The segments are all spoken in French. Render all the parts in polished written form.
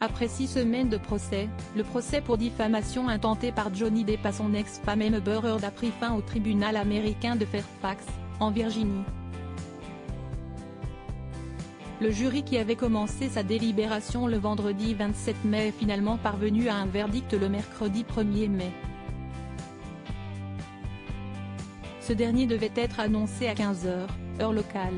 Après 6 semaines de procès, le procès pour diffamation intenté par Johnny Depp à son ex-femme Amber Heard a pris fin au tribunal américain de Fairfax, en Virginie. Le jury qui avait commencé sa délibération le vendredi 27 mai est finalement parvenu à un verdict le mercredi 1er mai. Ce dernier devait être annoncé à 15 h, heure locale.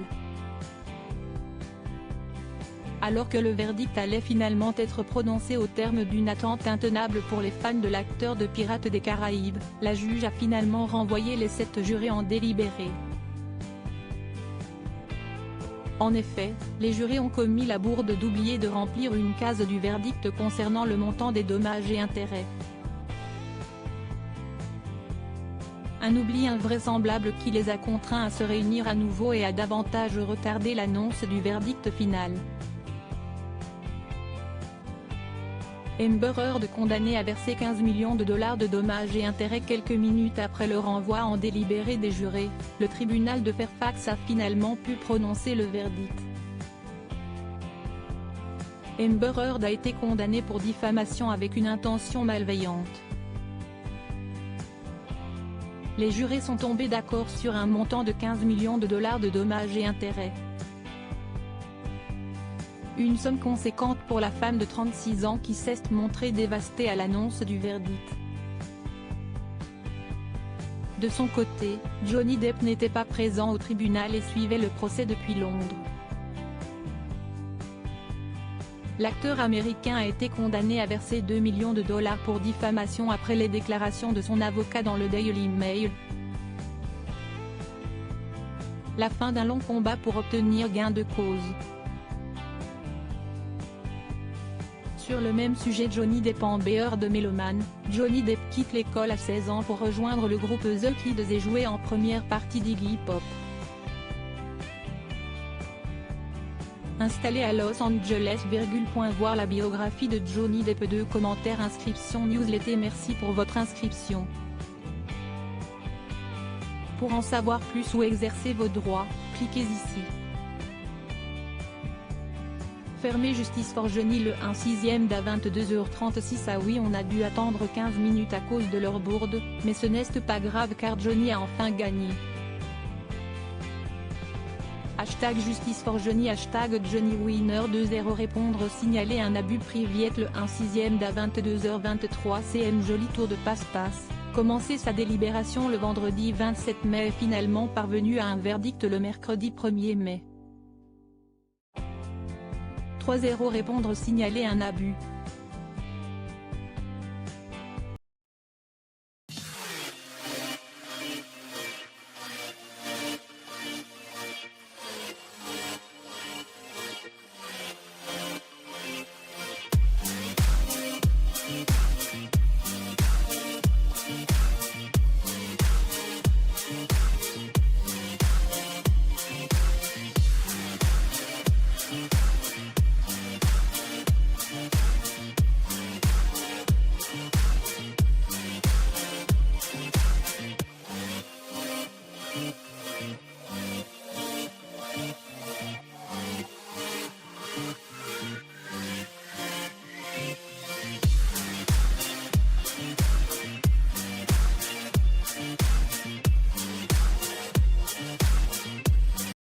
Alors que le verdict allait finalement être prononcé au terme d'une attente intenable pour les fans de l'acteur de Pirates des Caraïbes, la juge a finalement renvoyé les 7 jurés en délibéré. En effet, les jurés ont commis la bourde d'oublier de remplir une case du verdict concernant le montant des dommages et intérêts. Un oubli invraisemblable qui les a contraints à se réunir à nouveau et à davantage retarder l'annonce du verdict final. Amber Heard condamnée à verser 15 millions de dollars de dommages et intérêts quelques minutes après le renvoi en délibéré des jurés, le tribunal de Fairfax a finalement pu prononcer le verdict. Amber Heard a été condamnée pour diffamation avec une intention malveillante. Les jurés sont tombés d'accord sur un montant de 15 millions de dollars de dommages et intérêts. Une somme conséquente pour la femme de 36 ans qui s'est montrée dévastée à l'annonce du verdict. De son côté, Johnny Depp n'était pas présent au tribunal et suivait le procès depuis Londres. L'acteur américain a été condamné à verser 2 millions de dollars pour diffamation après les déclarations de son avocat dans le Daily Mail. La fin d'un long combat pour obtenir gain de cause. Sur le même sujet, Johnny Depp Amber Heard mélomane, Johnny Depp quitte l'école à 16 ans pour rejoindre le groupe The Kids et jouer en première partie d'Iggy Pop. Installé à Los Angeles. Voir la biographie de Johnny Depp. 2 commentaires. Inscription newsletter. Merci pour votre inscription. Pour en savoir plus ou exercer vos droits, cliquez ici. Fermé. Justice for Johnny. Le 1/6 d'à 22h36. Ah oui, on a dû attendre 15 minutes à cause de leur bourde, mais ce n'est pas grave car Johnny a enfin gagné. Hashtag Justice for Johnny. Hashtag Johnny Winner. 2-0. Répondre. Signaler un abus priviète. Le 1/6 d'à 22h23. CM. Joli tour de passe-passe. Commencer sa délibération le vendredi 27 mai est finalement parvenu à un verdict le mercredi 1er mai. 3-0. Répondre. Signaler un abus.